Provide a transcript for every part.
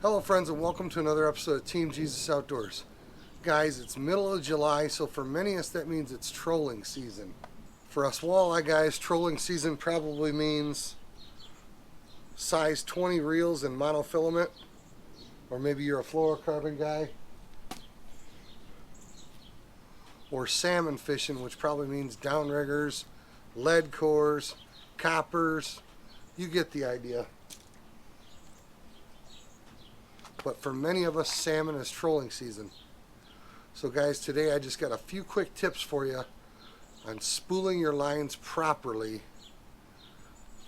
Hello friends, and welcome to another episode of Team Jesus Outdoors. Guys, it's middle of July, so for many of us that means it's trolling season. For us walleye guys, trolling season probably means size 20 reels in monofilament, or maybe you're a fluorocarbon guy, or salmon fishing, which probably means downriggers, lead cores, coppers. You get the idea. But for many of us, salmon is trolling season. So guys, today I just got a few quick tips for you on spooling your lines properly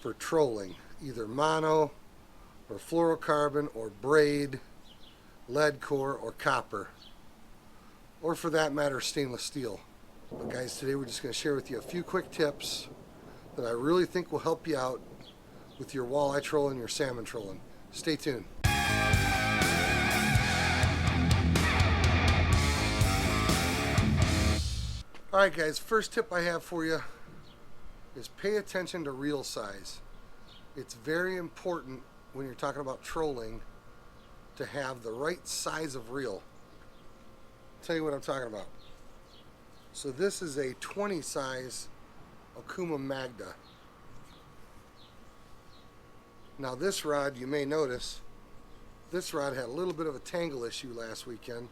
for trolling, either mono or fluorocarbon or braid, lead core or copper, or for that matter stainless steel. But guys, today we're just going to share with you a few quick tips that I really think will help you out with your walleye trolling, your salmon trolling. Stay tuned. Alright guys, first tip I have for you is pay attention to reel size. It's very important when you're talking about trolling to have the right size of reel. I'll tell you what I'm talking about. So this is a 20 size Okuma Magda. Now this rod, you may notice, this rod had a little bit of a tangle issue last weekend.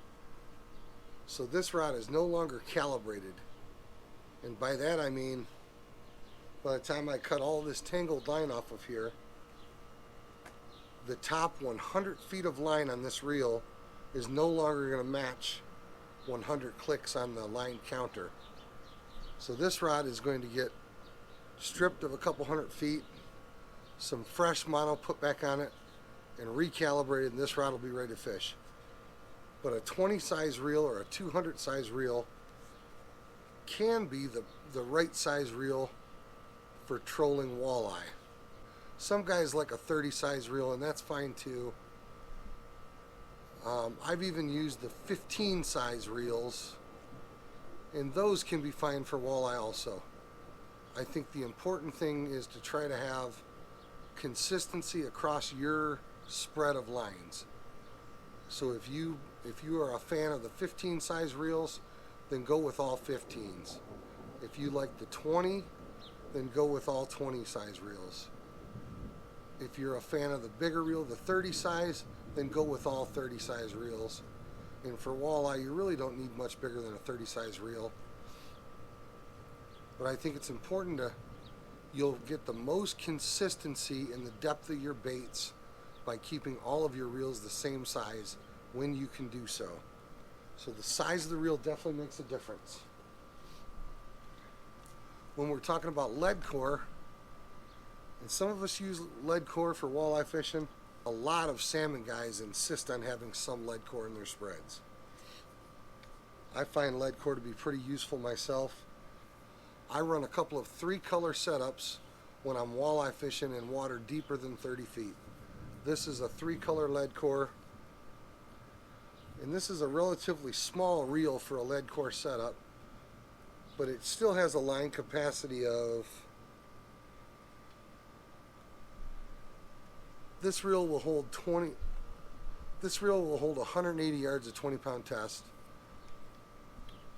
So this rod is no longer calibrated. And by that I mean, by the time I cut all this tangled line off of here, the top 100 feet of line on this reel is no longer going to match 100 clicks on the line counter. So this rod is going to get stripped of a couple hundred feet, some fresh mono put back on it, and recalibrated, and this rod will be ready to fish. But a 20 size reel or a 200 size reel can be the right size reel for trolling walleye. Some guys like a 30 size reel, and that's fine too. I've even used the 15 size reels, and those can be fine for walleye also. I think the important thing is to try to have consistency across your spread of lines. So if you are a fan of the 15 size reels, then go with all 15s. If you like the 20, then go with all 20 size reels. If you're a fan of the bigger reel, the 30 size, then go with all 30 size reels. And for walleye, you really don't need much bigger than a 30 size reel. But I think it's important you'll get the most consistency in the depth of your baits by keeping all of your reels the same size when you can do so. So the size of the reel definitely makes a difference. When we're talking about lead core, and some of us use lead core for walleye fishing, a lot of salmon guys insist on having some lead core in their spreads. I find lead core to be pretty useful myself. I run a couple of 3-color setups when I'm walleye fishing in water deeper than 30 feet. This is a 3-color lead core, and this is a relatively small reel for a lead core setup, but it still has a line capacity of, this reel will hold 180 yards of 20-pound test,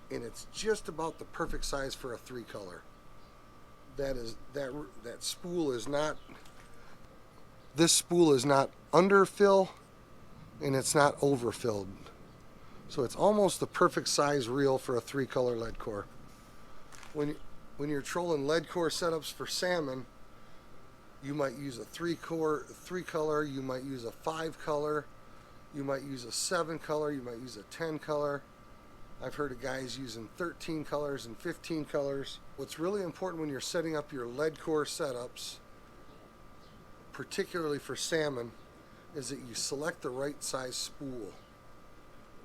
and it's just about the perfect size for a 3-color. That spool is not, this spool is not underfill, and it's not overfilled. So it's almost the perfect size reel for a 3-color lead core. When you're trolling lead core setups for salmon, you might use a 3-color, you might use a 5-color, you might use a 7-color, you might use a 10-color. I've heard of guys using 13 colors and 15 colors. What's really important when you're setting up your lead core setups, particularly for salmon, is that you select the right size spool.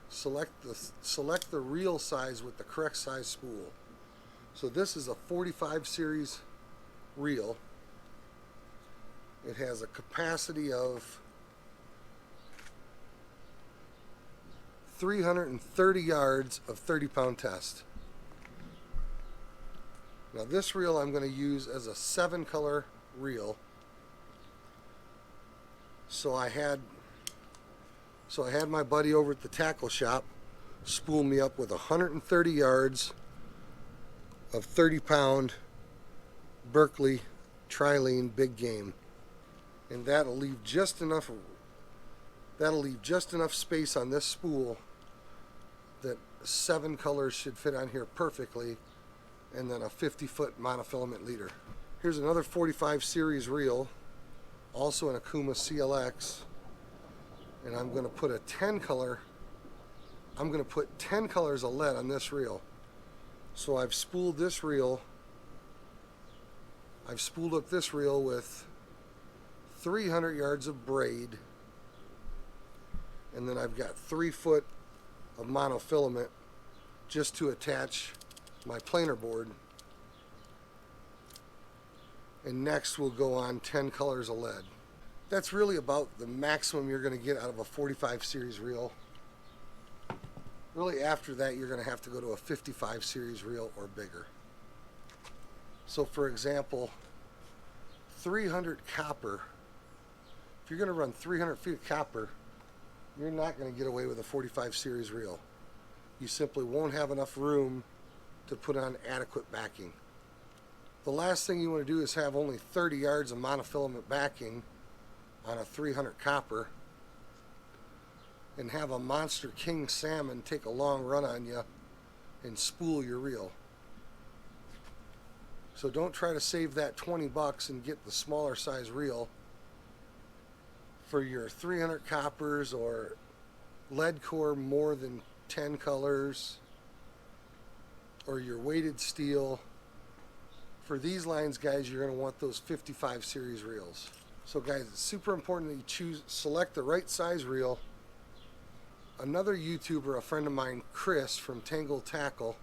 Select the reel size with the correct size spool. So this is a 45 series reel. It has a capacity of 330 yards of 30-pound test. Now this reel I'm going to use as a 7-color reel. So I had So I had my buddy over at the tackle shop spool me up with 130 yards of 30-pound Berkeley trilene big game, and that'll leave just enough space on this spool that 7 colors should fit on here perfectly, and then a 50-foot monofilament leader. Here's another 45 series reel, also an Akuma CLX, and I'm going to put 10 colors of lead on this reel. So I've spooled this reel. I've spooled up this reel with 300 yards of braid, and then I've got 3 foot of monofilament just to attach my planer board. And next we'll go on 10 colors of lead. That's really about the maximum you're going to get out of a 45 series reel. Really, after that, you're going to have to go to a 55 series reel or bigger. So for example, 300 copper, if you're going to run 300 feet of copper, you're not going to get away with a 45 series reel. You simply won't have enough room to put on adequate backing. The last thing you want to do is have only 30 yards of monofilament backing on a 300 copper and have a monster king salmon take a long run on you and spool your reel. So don't try to save that 20 bucks and get the smaller size reel. For your 300 coppers or lead core more than 10 colors, or your weighted steel, for these lines, guys, you're going to want those 55 series reels. So guys, it's super important that you select the right size reel. Another YouTuber, a friend of mine, Chris from Tangled Tackle,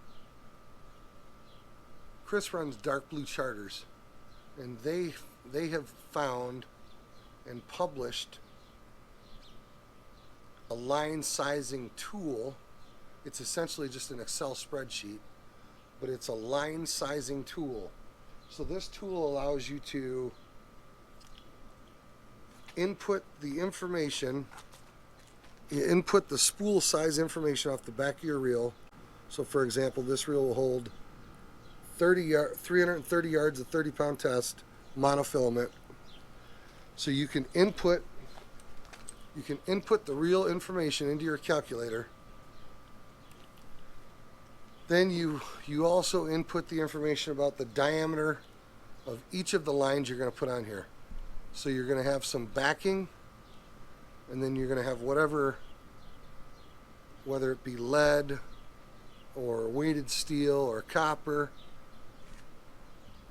Chris runs dark blue charters, and they have found and published a line sizing tool. It's essentially just an Excel spreadsheet, but it's a line sizing tool. So this tool allows you to input the information, you input the spool size information off the back of your reel. So for example, this reel will hold 330 yards of 30-pound test monofilament. So you can input the reel information into your calculator. Then you also input the information about the diameter of each of the lines you're going to put on here. So you're going to have some backing, and then you're going to have whether it be lead or weighted steel or copper.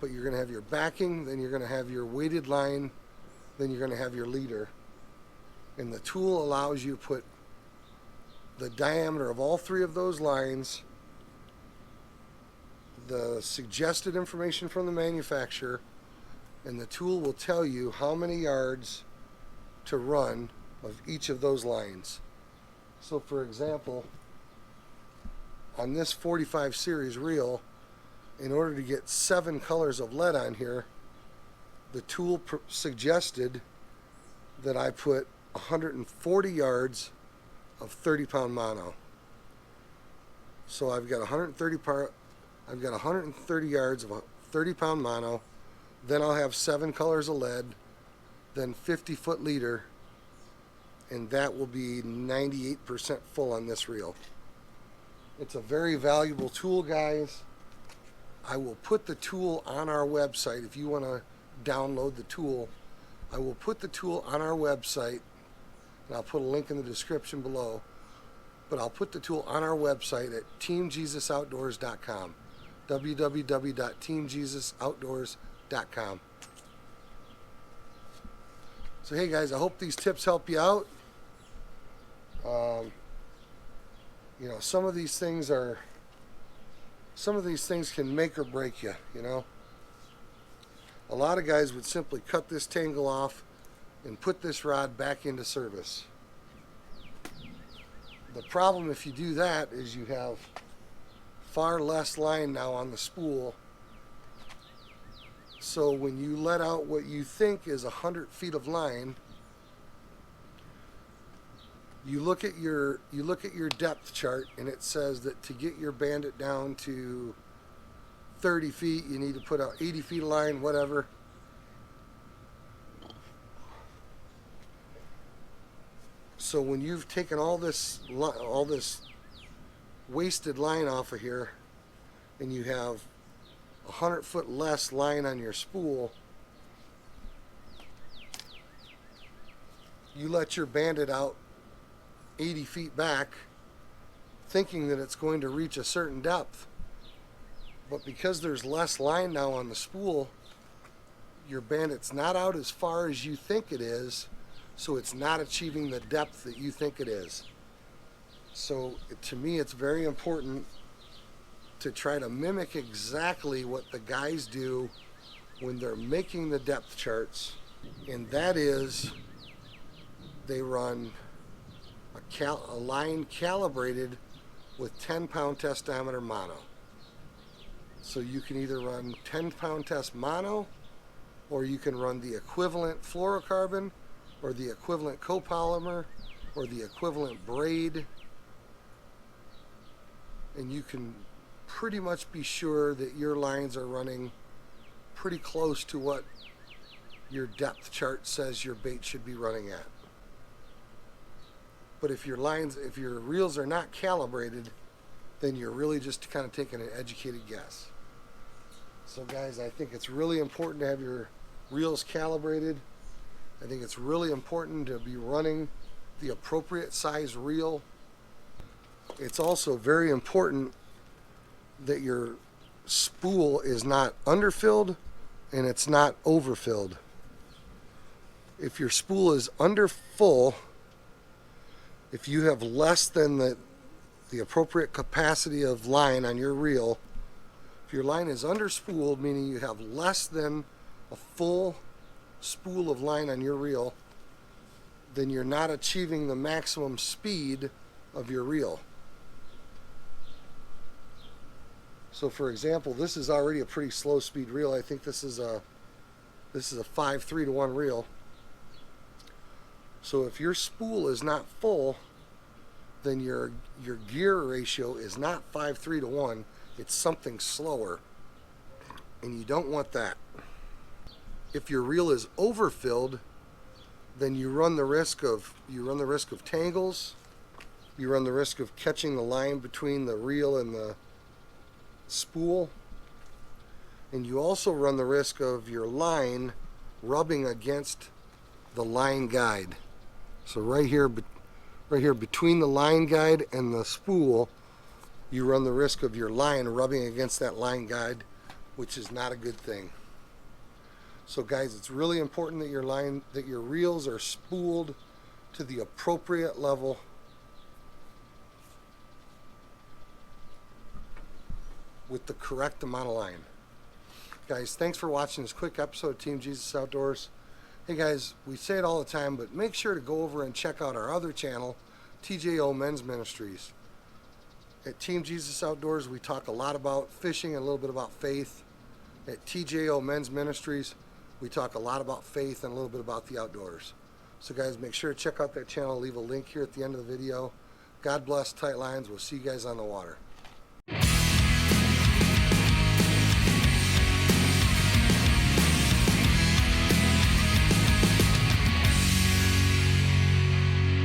But you're going to have your backing, then you're going to have your weighted line, then you're going to have your leader. And the tool allows you to put the diameter of all 3 of those lines, the suggested information from the manufacturer, and the tool will tell you how many yards to run of each of those lines. So for example, on this 45 series reel, in order to get 7 colors of lead on here, the tool suggested that I put 140 yards of 30-pound mono. So I've got 130 yards of 30-pound mono. Then I'll have 7 colors of lead, then 50-foot leader, and that will be 98% full on this reel. It's a very valuable tool, guys. I will put the tool on our website. If you want to download the tool, I will put the tool on our website, and I'll put a link in the description below. But I'll put the tool on our website at teamjesusoutdoors.com. www.teamjesusoutdoors.com. So hey guys, I hope these tips help you out. Some of these things can make or break you, A lot of guys would simply cut this tangle off and put this rod back into service. The problem if you do that is you have far less line now on the spool. So when you let out what you think is 100 feet of line, You look at your depth chart, and it says that to get your bandit down to 30 feet, you need to put out 80 feet of line, whatever. So when you've taken all this wasted line off of here, and you have 100 foot less line on your spool, you let your bandit out 80 feet back, thinking that it's going to reach a certain depth. But because there's less line now on the spool, your bandit's not out as far as you think it is, so it's not achieving the depth that you think it is. So to me, it's very important to try to mimic exactly what the guys do when they're making the depth charts, and that is they run a line calibrated with 10-pound test diameter mono. So you can either run 10-pound test mono, or you can run the equivalent fluorocarbon, or the equivalent copolymer, or the equivalent braid, and you can pretty much be sure that your lines are running pretty close to what your depth chart says your bait should be running at. But if your reels are not calibrated, then you're really just kind of taking an educated guess. So guys, I think it's really important to have your reels calibrated. I think it's really important to be running the appropriate size reel. It's also very important that your spool is not underfilled and it's not overfilled. If your spool is under full, if you have less than the appropriate capacity of line on your reel, if your line is underspooled, meaning you have less than a full spool of line on your reel, then you're not achieving the maximum speed of your reel. So for example, this is already a pretty slow speed reel. I think this is a 5-3 to 1 reel. So if your spool is not full, then your gear ratio is not 5-3 to 1. It's something slower, and you don't want that. If your reel is overfilled, then you run the risk of tangles. You run the risk of catching the line between the reel and the spool, and you also run the risk of your line rubbing against the line guide. So right here between the line guide and the spool, you run the risk of your line rubbing against that line guide, which is not a good thing. So guys, it's really important that your reels are spooled to the appropriate level with the correct amount of line. Guys, thanks for watching this quick episode of Team Jesus Outdoors. Hey guys, we say it all the time, but make sure to go over and check out our other channel, TJO Men's Ministries. At Team Jesus Outdoors, we talk a lot about fishing and a little bit about faith. At TJO Men's Ministries, we talk a lot about faith and a little bit about the outdoors. So guys, make sure to check out that channel. Leave a link here at the end of the video. God bless, tight lines. We'll see you guys on the water.